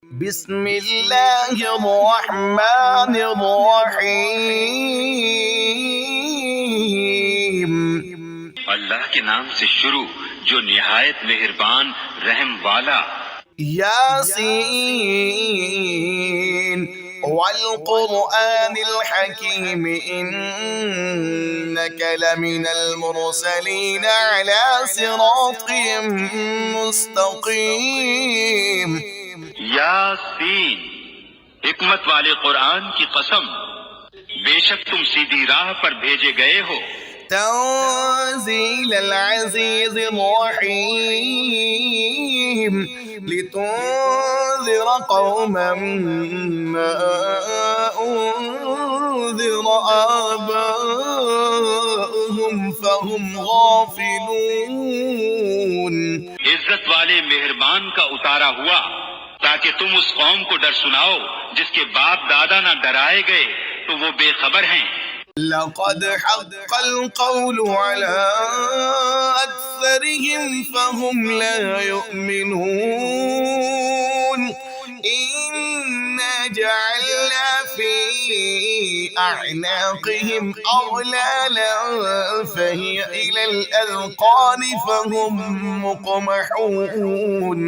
बिस्मिल्लाहिर्रहमानिर्रहीम। अल्लाह के नाम से शुरू जो निहायत मेहरबान रहम वाला। यासीन वल कुरआनिल हकीम इन्नका लमिनल मुरसलीन अला सिरातिम मुस्तकीम। यासीन, हिकमत वाले कुरान की कसम, बेशक तुम सीधी राह पर भेजे गए हो। तंज़ीलल अज़ीज़िर रहीम लितुन्ज़िर कौमन मा उन्ज़िर आबाउहुम फहुम गाफिलून। इज्जत वाले मेहरबान का उतारा हुआ ताकि तुम उस कौम को डर सुनाओ जिसके बाप दादा न डराए गए तो वो बेखबर हैं। लक़द हक़्क़ल क़ौलु अला अक्सरिहिम फ़हुम ला युमिनून। इन्ना जअलना फ़ी अअनाक़िहिम अग़लालन फ़हिय इलल अज़क़ानि फ़हुम मुक़महून।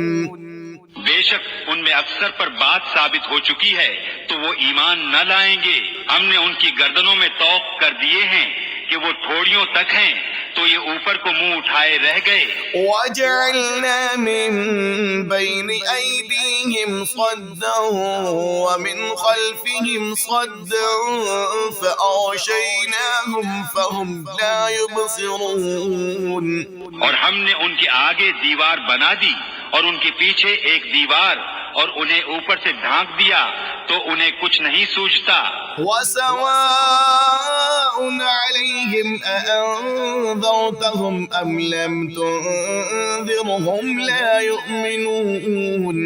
बेशक उनमें अक्सर पर बात साबित हो चुकी है तो वो ईमान न लाएंगे। हमने उनकी गर्दनों में तौक कर दिए हैं कि वो ठोड़ियों तक हैं तो ये ऊपर को मुंह उठाए रह गए। वजअलना मिन बैनि ऐदीहिम सद्दन व मिन खल्फिहिम सद्दन फ़अग़शयनाहुम फ़हुम ला युबसिरून। और हमने उनके आगे दीवार बना दी और उनके पीछे एक दीवार और उन्हें ऊपर से ढांक दिया तो उन्हें कुछ नहीं सूझता। वसवाउन अलैहिम अअन्ज़रतहुम अम लम तुन्ज़िरहुम ला युमिनून।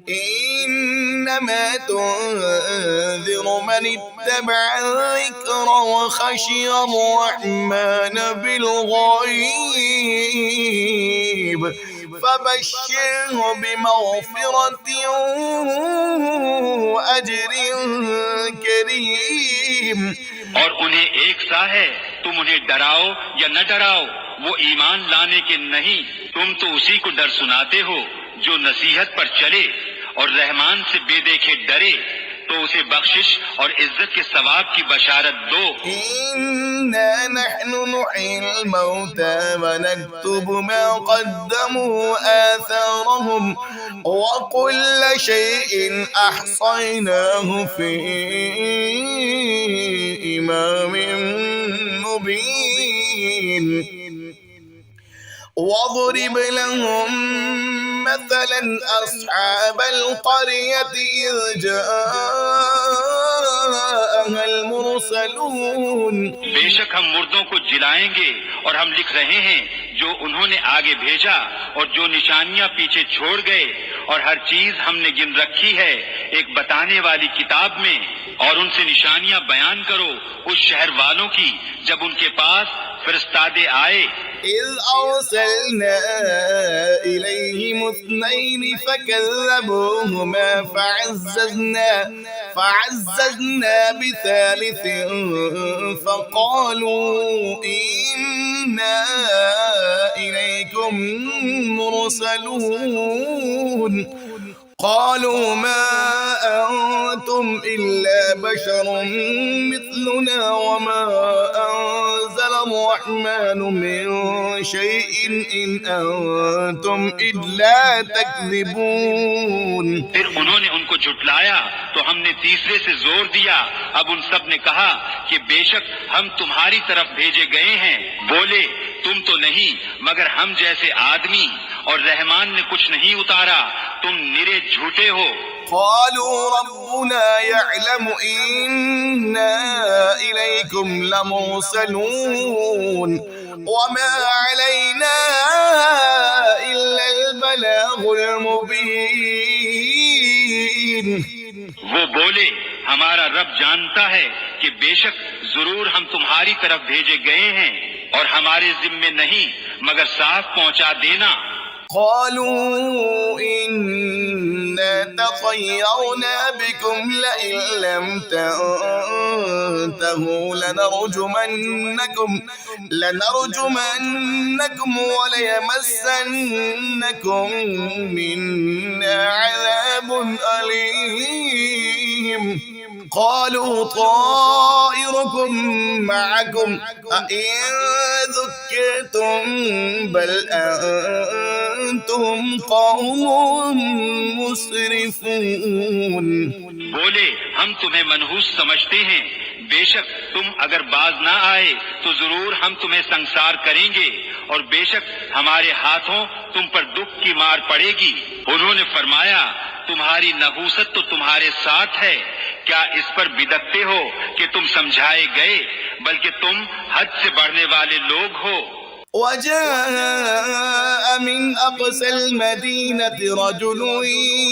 इन्नमा तुन्ज़िर मन इत्तबअ अज़्ज़िक्र व खशिय अर्रहमान बिलग़ैब फबश्शिरहु बिमग़फ़िरतिन व अज्रिन करीम। और उन्हें एक सा है, तुम उन्हें डराओ या न डराओ वो ईमान लाने के नहीं, तुम तो उसी को डर सुनाते हो जो नसीहत पर चले और रहमान से बेदेखे डरे तो उसे बख्शिश और इज्जत के सवाब की बशारत दो। इन्ना नहनु नुहील मौता व नक्तुबु मा क़द्दमू आथारहुम व कुल्ल शैइन अहसयनाहु फी इमामिन मुबीन। واضرب لهم مثلا أصحاب القرية إذ جاءها المرسلون। बेशक हम मुर्दों को जिलाएंगे और हम लिख रहे हैं जो उन्होंने आगे भेजा और जो निशानियां पीछे छोड़ गए और हर चीज हमने गिन रखी है एक बताने वाली किताब में। और उनसे निशानियां बयान करो उस शहर वालों की जब उनके पास फरिश्तादे आए। إذ أرسلنا إليهم اثنين فكذبوهما فعززنا بثالث فقالوا إنا إليكم مرسلون. قالوا ما أنتم إلا بشر مثلنا وما أنزل الرحمن من شيء إن أنتم إلا تكذبون. फिर उन्होंने उनको झुटलाया तो हमने तीसरे से जोर दिया। अब उन सब ने कहा कि बेशक हम तुम्हारी तरफ भेजे गए हैं। बोले तुम तो नहीं मगर हम जैसे आदमी और रहमान ने कुछ नहीं उतारा, तुम निरे झूठे हो। قالوا ربنا يعلم إنا إليكم لمرسلون وما علينا إلا البلاغ المبين. वो बोले हमारा रब जानता है कि बेशक जरूर हम तुम्हारी तरफ भेजे गए हैं और हमारे जिम्मे नहीं मगर साफ पहुंचा देना। قالوا إن إنا تطيرنا بكم لئن لم تنتهوا لنرجمنكم وليمسنكم منا عذاب أليم قالوا طائركم معكم أئن ذكرتم بل أنتم قوم مسرفون। बोले हम तुम्हें मनहूस समझते हैं, बेशक तुम अगर बाज ना आए तो जरूर हम तुम्हें संसार करेंगे और बेशक हमारे हाथों तुम पर दुख की मार पड़ेगी। उन्होंने फरमाया तुम्हारी नहूसत तो तुम्हारे साथ है, क्या इस पर बिदकते हो कि तुम समझाए गए, बल्कि तुम हद से बढ़ने वाले लोग हो। وجاء من أقصى المدينة رجل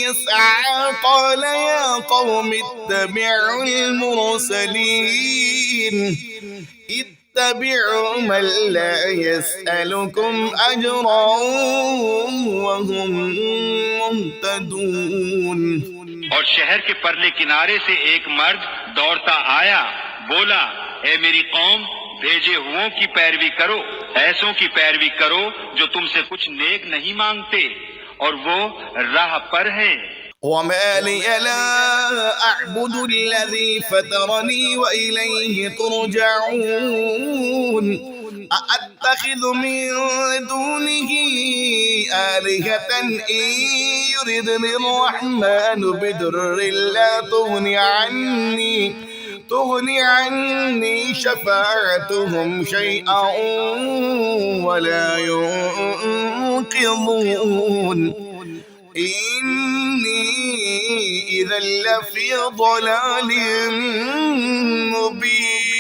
يسعى قال يا قوم اتبعوا المرسلين اتبعوا من لا يسألكم أجرا وهم مهتدون। और शहर के परले किनारे से एक मर्द दौड़ता आया, बोला ए मेरी कौम, भेजे हुओं की पैरवी करो, ऐसों की पैरवी करो जो तुमसे कुछ नेक नहीं मांगते और वो राह पर है। وما لي لا أعبد الذي فطرني وإليه ترجعون أأتخذ من دونه آلهة إن يردني الرحمن بضر لا تغني عني شفاعتهم شيئا ولا ينقذون إني إذا لفي ضلال مبين।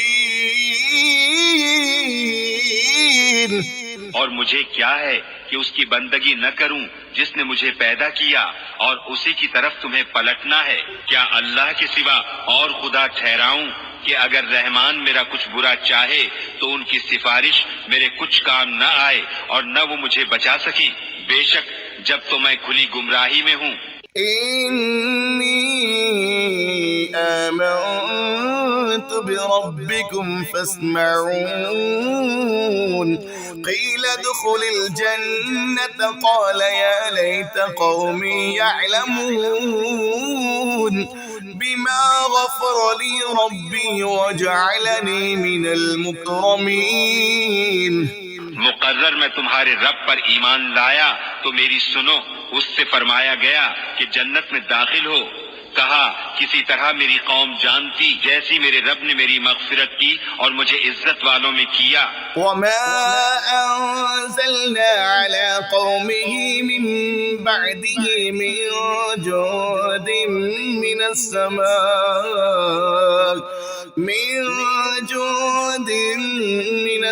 और मुझे क्या है कि उसकी बंदगी न करूं जिसने मुझे पैदा किया और उसी की तरफ तुम्हें पलटना है। क्या अल्लाह के सिवा और खुदा ठहराऊं कि अगर रहमान मेरा कुछ बुरा चाहे तो उनकी सिफारिश मेरे कुछ काम न आए और न वो मुझे बचा सके। बेशक जब तो मैं खुली गुमराही में हूँ। إني آمنت بربكم فاسمعون قيل ادخل الجنة قال يا ليت قومي يعلمون بما غفر لي ربي وجعلني من المكرمين। मुकर्रर मैं तुम्हारे रब पर ईमान लाया तो मेरी सुनो। उससे फरमाया गया कि जन्नत में दाखिल हो। कहा किसी तरह मेरी कौम जानती जैसी मेरे रब ने मेरी मगफिरत की और मुझे इज्जत वालों में किया। وما أنزلنا على قومه من بعده من جود من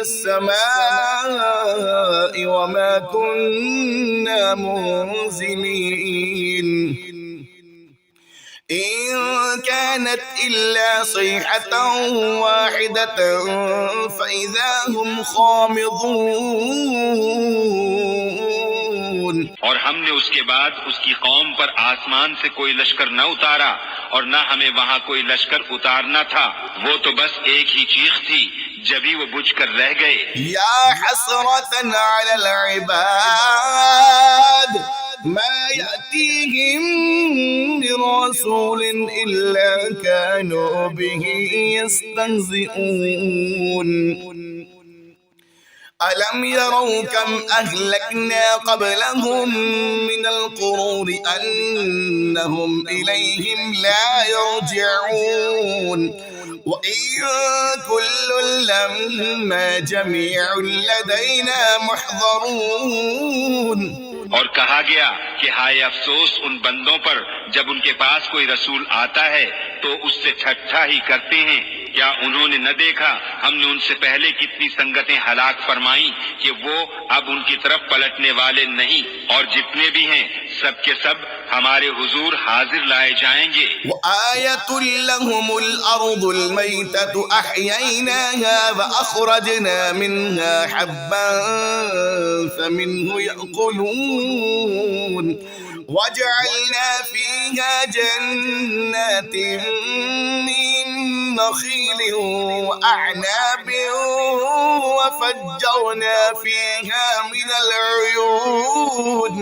السماء وما كنا منزلين إن كانت إلا صيحة واحدة فإذا هم خامضون। और हमने उसके बाद उसकी कौम पर आसमान से कोई लश्कर न उतारा और न हमें वहाँ कोई लश्कर उतारना था। वो तो बस एक ही चीख थी, जभी वो बुझकर रह गए। या हसरतन अलल इबाद मा यातीहिम मिन रसूलिन इल्ला कानू बिही यस्तहज़िऊन। ألم يروا كم أهلكنا قبلهم من القرون أنهم إليهم لا يرجعون وإن كل لما جميع لدينا محضرون। और कहा गया कि हाय अफसोस उन बंदों पर जब उनके पास कोई रसूल आता है तो उससे ठट्ठा ही करते हैं। क्या उन्होंने न देखा हमने उनसे पहले कितनी संगतें हलाक फरमाई कि वो अब उनकी तरफ पलटने वाले नहीं, और जितने भी हैं सब के सब हमारे हुजूर हाजिर लाए जाएंगे। वआयतुल लहुमुल अर्दुल मैततु अहयैनाहा वअखरजना मिन्हा हब्बन फमिन्हु यअकुलून وجعلنا فيها جنات من نخيل وأعناب وفجرنا فيها من العيون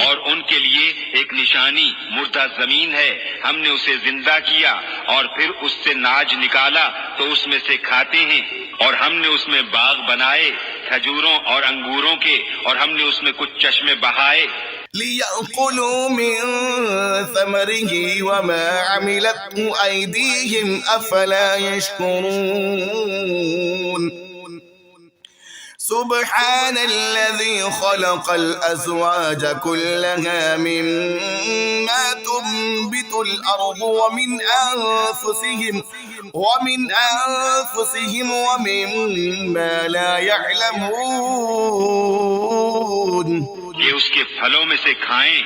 और उनके लिए एक निशानी मुर्दा जमीन है, हमने उसे जिंदा किया और फिर उससे नाज निकाला तो उसमें से खाते हैं। और हमने उसमें बाग बनाए खजूरों और अंगूरों के, और हमने उसमें कुछ चश्मे बहाए। ليأكلوا من ثمره وما عملته أيديهم أفلا يشكرون سبحان الذي خلق الأزواج كلها مما تنبت الأرض ومن أنفسهم ومما لا يعلمون ये उसके फलों में से खाएं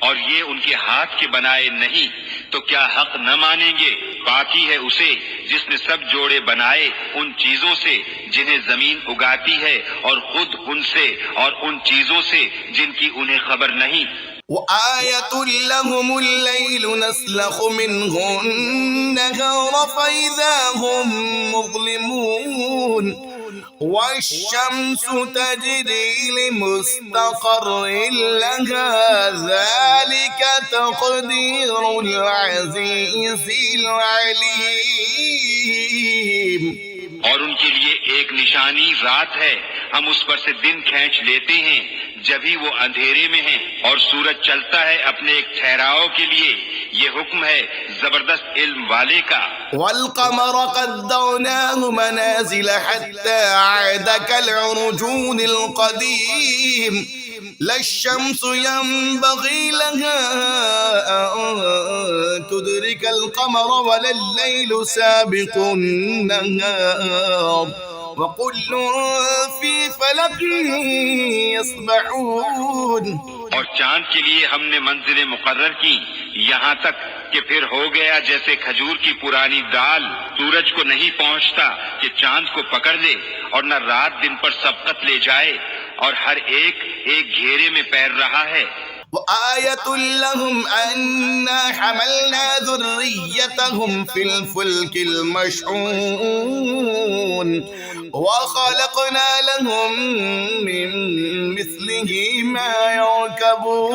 और ये उनके हाथ के बनाए नहीं, तो क्या हक न मानेंगे? बाकी है उसे जिसने सब जोड़े बनाए उन चीजों से जिन्हें जमीन उगाती है, और खुद उनसे और उन चीजों से जिनकी उन्हें खबर नहीं। وآية لهم الليل نسلخ منه النهار فإذا هم مظلمون والشمس تجري لمستقر لها ذلك تقدير العزيز العليم। और उनके लिए एक निशानी रात है, हम उस पर से दिन खींच लेते हैं जब ही वो अंधेरे में है, और सूरज चलता है अपने एक ठहराव के लिए। ये हुक्म है जबरदस्त इल्म वाले का। والقمر قدرناه منازل حتى عاد كالعرجون القديم لا الشمس ينبغي لها أن تدرك القمر ولا الليل سابق النهار وكل في فلك يسبحون। और चांद के लिए हमने मंजिलें मुकर्रर की, यहाँ तक कि फिर हो गया जैसे खजूर की पुरानी दाल, सूरज को नहीं पहुँचता कि चांद को पकड़ ले, और न रात दिन पर सबकत ले जाए, और हर एक एक घेरे में पैर रहा है। وآية لهم أنا حملنا ذريتهم في الفلك المشحون وخلقنا لهم من مثله ما يركبون।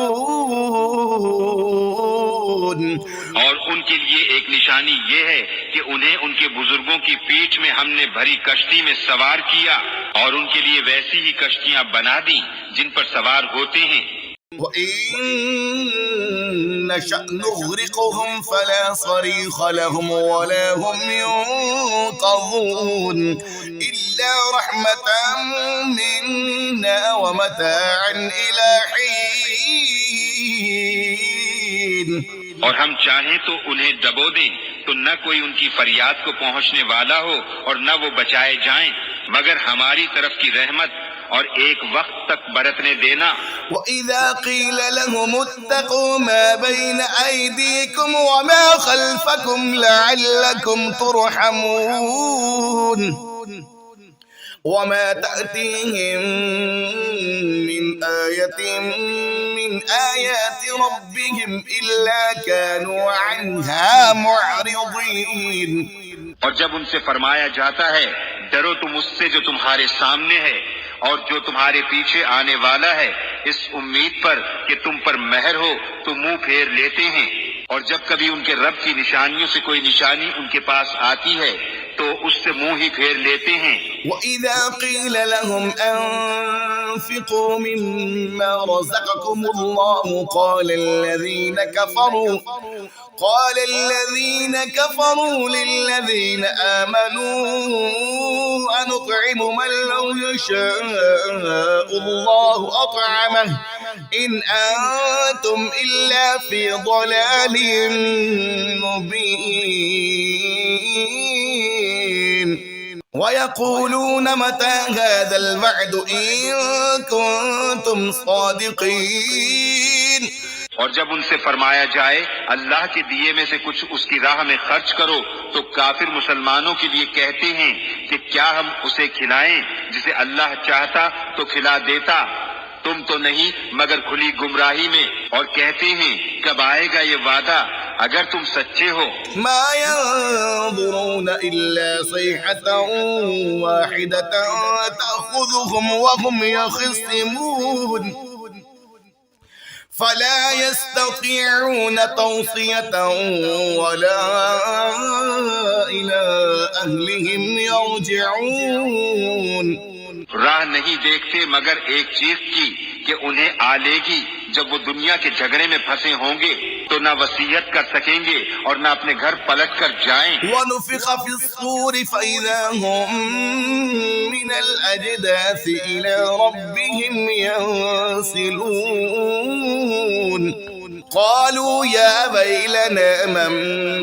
और उनके लिए एक निशानी ये है कि उन्हें उनके बुजुर्गों की पीठ में हमने भरी कश्ती में सवार किया, और उनके लिए वैसी ही कश्तियां बना दी जिन पर सवार होते हैं। وإن نشأ نغرقهم فلا صريخ لهم ولا هم ينقذون إلا رحمة منا ومتاعا إلى حين। और हम चाहें तो उन्हें दबो दें तो न कोई उनकी फरियाद को पहुंचने वाला हो और न वो बचाए जाएं, मगर हमारी तरफ की रहमत और एक वक्त तक बरतने देना। وإذا قيل لهم اتقوا ما بين أيديكم وما خلفكم لعلكم ترحمون وما تأتيهم من آية من آيات ربهم إلا كانوا عنها معرضين। और जब उनसे फरमाया जाता है डरो तुम उससे जो तुम्हारे सामने है और जो तुम्हारे पीछे आने वाला है, इस उम्मीद पर कि तुम पर मेहर हो तो मुंह फेर लेते हैं। और जब कभी उनके रब की निशानियों से कोई निशानी उनके पास आती है तो उससे मुंह ही फेर लेते हैं। وإذا قيل لهم أنفقوا مما رزقكم الله قال الذين كفروا للذين آمنوا أنطعم من لو يشاء الله أطعمه إن أنتم إلا في ضلال مبين ويقولون متى هذا الوعد إن كنتم صادقين। और जब उनसे फरमाया जाए अल्लाह के दिए में से कुछ उसकी राह में खर्च करो तो काफिर मुसलमानों के लिए कहते हैं कि क्या हम उसे खिलाएं जिसे अल्लाह चाहता तो खिला देता, तुम तो नहीं मगर खुली गुमराही में, और कहते हैं कब आएगा ये वादा अगर तुम सच्चे हो। ما ينظرون إلا صيحة واحدة تأخذهم وهم يخصمون فلا يستطيعون توصية ولا إلى أهلهم يرجعون। राह नहीं देखते मगर एक चीज की कि उन्हें आ लेगी जब वो दुनिया के झगड़े में फंसे होंगे तो न वसीयत कर सकेंगे और न अपने घर पलट कर जाएं। ونفخ في الصور فإذا هم من الأجداث إلى ربهم ينسلون قالوا يا ويلنا من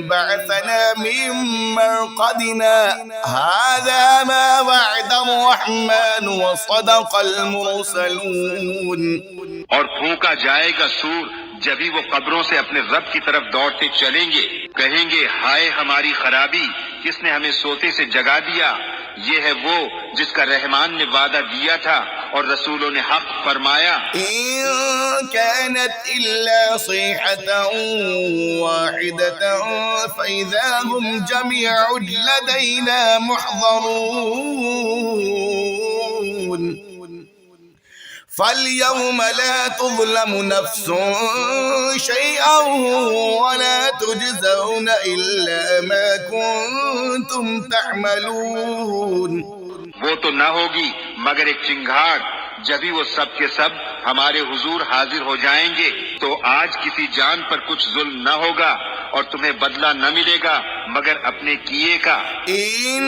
بعثنا من مرقدنا هذا ما وعد الرحمن وصدق المرسلون। और फूंका जाएगा सूर, जब ही वो कब्रों से अपने रब की तरफ दौड़ते चलेंगे, कहेंगे हाय हमारी खराबी, किसने हमें सोते से जगा दिया। ये है वो जिसका रहमान ने वादा दिया था और रसूलों ने हक फरमाया। إن كانت إلا صيحة واحدة فإذا هم جميع لدينا محضرون فاليوم لا تظلم نفس شيئا ولا تجزون إلا ما كنتم تعملون। वो तो न होगी मगर एक चिंगार, जब ही वो सब के सब हमारे हुजूर हाजिर हो जाएंगे तो आज किसी जान पर कुछ जुल्म न होगा और तुम्हें बदला न मिलेगा मगर अपने किए का। إن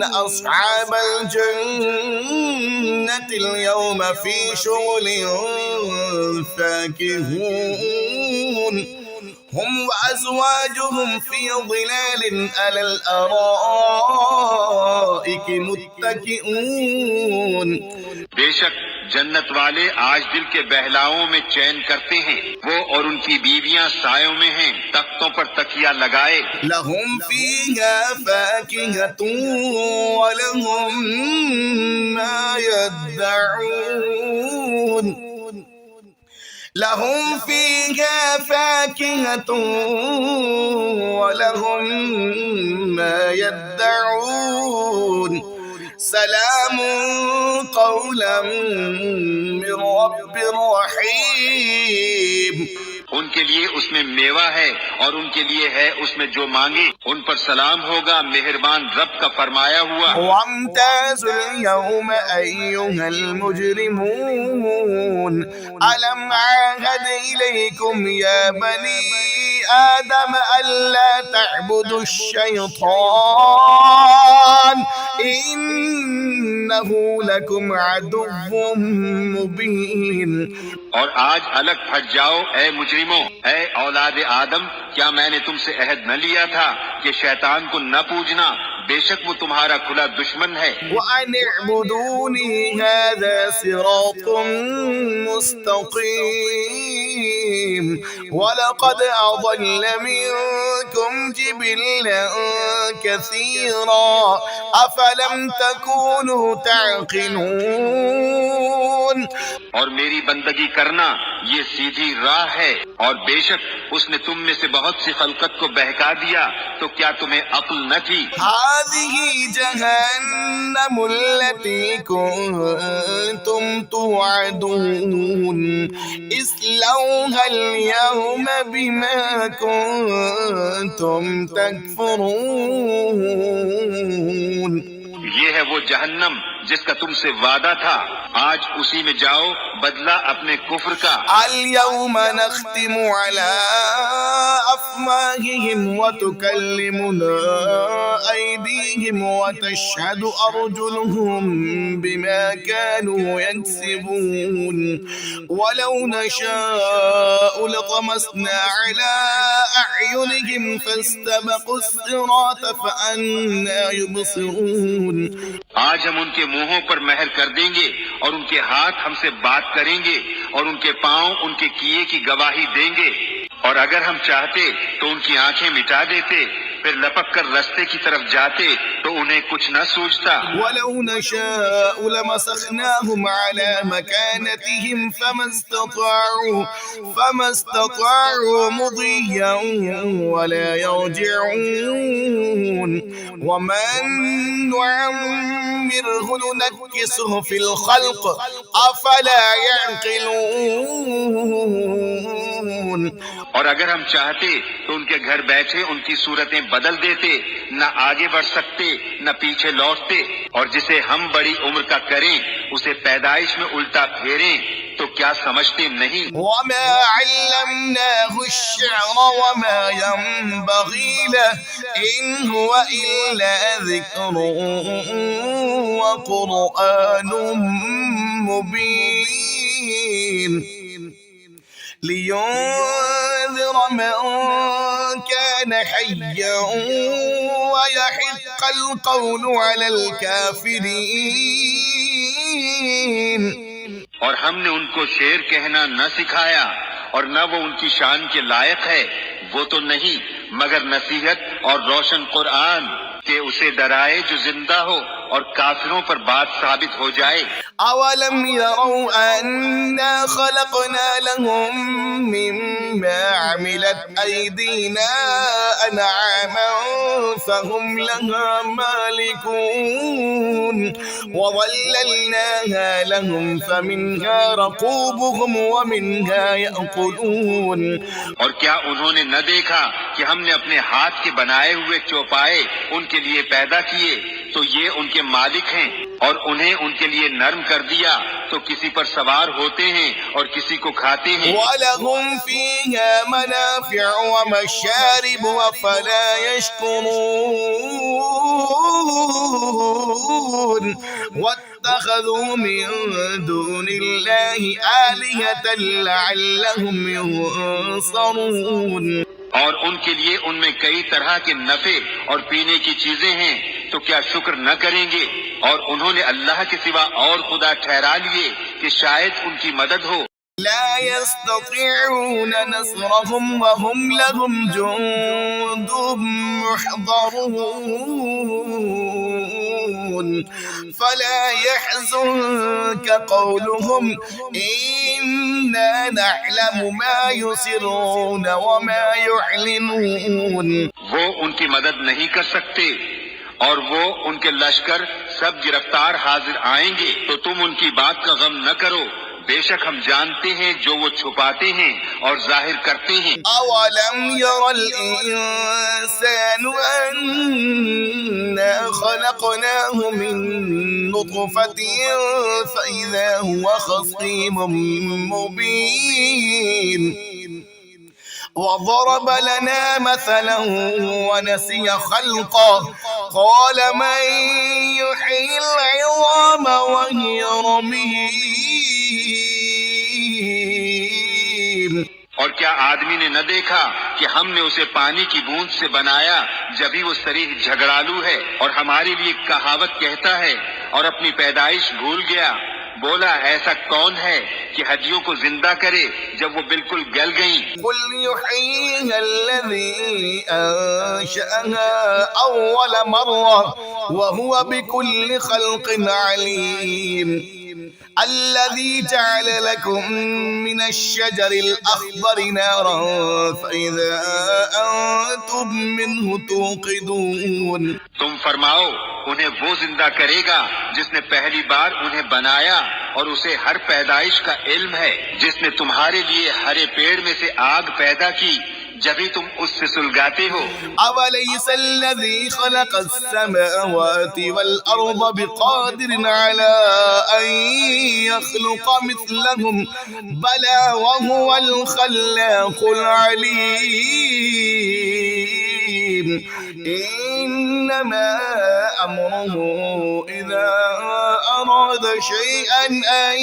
أصحاب الجنة اليوم في شغل فاكهون هم وأزواجهم في ظلال على الأرائك متكئون। बेशक जन्नत वाले आज दिल के बहलावों में चैन करते हैं, वो और उनकी बीवियां सायों में हैं, तख्तों पर तकिया लगाए। لهم فيها فاكهة ولهم ما يدعون لهم فيها فاكهة ولهم ما يدعون سلام قولا من رب رحيم। उनके लिए उसमें मेवा है और उनके लिए है उसमें जो मांगे, उन पर सलाम होगा मेहरबान रब का फरमाया हुआ। وامتازوا اليوم أيها المجرمون ألم أعهد إليكم يا بني آدم ألا تعبدوا الشيطان إنه لكم عدو مبين। और आज अलग फट जाओ ए मुजरिमों, ए औलाद आदम, क्या मैंने तुमसे अहद न लिया था कि शैतान को न पूजना, बेशक वो तुम्हारा खुला दुश्मन है। وأن اعبدوني هذا صراط مستقيم ولقد أضل منكم جبلا كثيرا أفلم تكونوا تعقلون। और मेरी बंदगी करना ये सीधी राह है और बेशक उसने तुम में से बहुत सी खलकत को बहका दिया, तो क्या तुम्हें अक्ल न थी। هذه جهنم التي كنتم توعدون اصلوها اليوم بما كنتم تكفرون। ये है वो जहन्नम जिसका तुमसे वादा था, आज उसी में जाओ बदला अपने कुफ्र का। اليوم نختم على أفواههم وتكلمنا أيديهم وتشهد أرجلهم بما كانوا يكسبون ولو نشاء لطمسنا على أعينهم فاستبقوا الصراط فأنى يبصرون। आज हम उनके मुंहों पर महर कर देंगे और उनके हाथ हमसे बात करेंगे और उनके पांव उनके किए की गवाही देंगे, और अगर हम चाहते तो उनकी आंखें मिटा देते फिर लपक कर रास्ते की तरफ जाते तो उन्हें कुछ न सूझता। वलौ नशाअ लमसखनाहुम अला मकानतिहिम फमस्तताअू मुदिय्यन वला यरजिऊन वमन नुअम्मिरहु नुनक्किसहु फिल खल्क़ अफला यअक़िलून। और अगर हम चाहते तो उनके घर बैठे उनकी सूरतें बदल देते, न आगे बढ़ सकते न पीछे लौटते। और जिसे हम बड़ी उम्र का करें उसे पैदाइश में उल्टा फेरें तो क्या समझते नहीं। वमा अल्लमनाहु अश्शिअर वमा यंबगी लहु इन हुवा इल्ला ज़िक्रुन व क़ुरआनुम मुबीन लियुन्ज़िर मन कान हय्यन व यहिक़्क़ल क़ौलु अलल काफ़िरीन। और हमने उनको शेर कहना न सिखाया और न वो उनकी शान के लायक है, वो तो नहीं मगर नसीहत और रोशन कुरान के उसे डराए जो जिंदा हो और काफिरों पर बात साबित हो जाए। अवलम यरौ अन्ना खलक़ना लहुम मिम्मा अमिलत अयदीना अनआमन फहुम लहा मालिकून वज़ल्ललनाहा लहुम फमिन्हा रकूबुहुम वमिन्हा यअकुलून। और क्या उन्होंने न देखा कि हमने अपने हाथ के बनाए हुए चौपाए उनके लिए पैदा किए, तो ये उनके मालिक हैं, और उन्हें उनके लिए नर्म कर दिया तो किसी पर सवार होते हैं और किसी को खाते हैं। वलहुम फीहा मनाफ़िअ व मशारिब अफ़ला यशकुरून वत्तख़ज़ू मिन दूनिल्लाहि आलिहतन लअल्लहुम युंसरून। और उनके लिए उनमें कई तरह के नफे और पीने की चीजें हैं, तो क्या शुक्र न करेंगे। और उन्होंने अल्लाह के सिवा और खुदा ठहरा लिए कि शायद उनकी मदद हो। ला यस्ततीऊन नस्रहुम वहुम लहुम जुंदुम मुहज़रून फला यहज़ुनक क़ौलुहुम इन्ना नअलमु मा युसिर्रून वमा युअलिनून। वो उनकी मदद नहीं कर सकते और वो उनके लश्कर सब गिरफ्तार हाजिर आएंगे, तो तुम उनकी बात का गम न करो, बेशक हम जानते हैं जो वो छुपाते हैं और जाहिर करते हैं। अवलम यरल इंसानु अन्ना खलक़नाहु मिन नुत्फ़तिन फ़इज़ा हुवा ख़सीमुम मुबीन وضرب لنا مثلا ونسي خلقه قال من يحيي العظام وهي رميم। और क्या आदमी ने न देखा कि हमने उसे पानी की बूंद से बनाया जभी वो शरीर झगड़ालू है और हमारे लिए कहावत कहता है और अपनी पैदाइश भूल गया। बोला ऐसा कौन है कि हड्डियों को जिंदा करे जब वो बिल्कुल गल गईं। कुल युहयीहा अल्लज़ी अंशअहा अव्वल मर्रा व हुवा बिकुल्लि खल्क़िन अलीम। الذي جعل لكم من الشجر الأخضر نارا فإذا أنتم منه توقدون। तुम फरमाओ उन्हें वो जिंदा करेगा जिसने पहली बार उन्हें बनाया और उसे हर पैदाइश का इल्म है, जिसने तुम्हारे लिए हरे पेड़ में से आग पैदा की जभी तुम उससे सुलगाते हो। अवलैसा अल्लज़ी ख़लक़स-समावाति वल-अर्ज़ बिक़ादिरिन अला अन यख़्लुक़ मिस्लहुम बला वहुवल ख़ल्लाक़ुल अलीम। इन्नमा अम्रुहु इज़ा अराद शैअन अन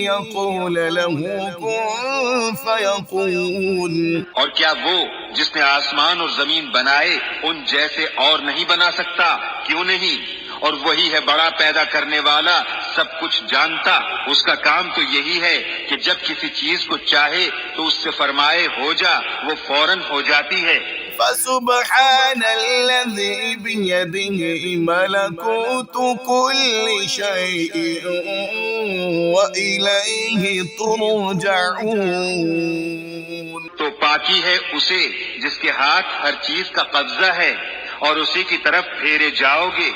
यक़ूल लहू कुन फ़यकून। और क्या वो जिसने आसमान और जमीन बनाए उन जैसे और नहीं बना सकता? क्यों नहीं? और वही है बड़ा पैदा करने वाला, सब कुछ जानता। उसका काम तो यही है कि जब किसी चीज को चाहे तो उससे फरमाए हो जा, वो फौरन हो जाती है। फसुब्हानल्लज़ी बियदिही मलकूतु कुल्लि शैइन व इलैहि तुरजऊन। तो पाकी है उसे जिसके हाथ हर चीज का कब्जा है और उसी की तरफ फेरे जाओगे।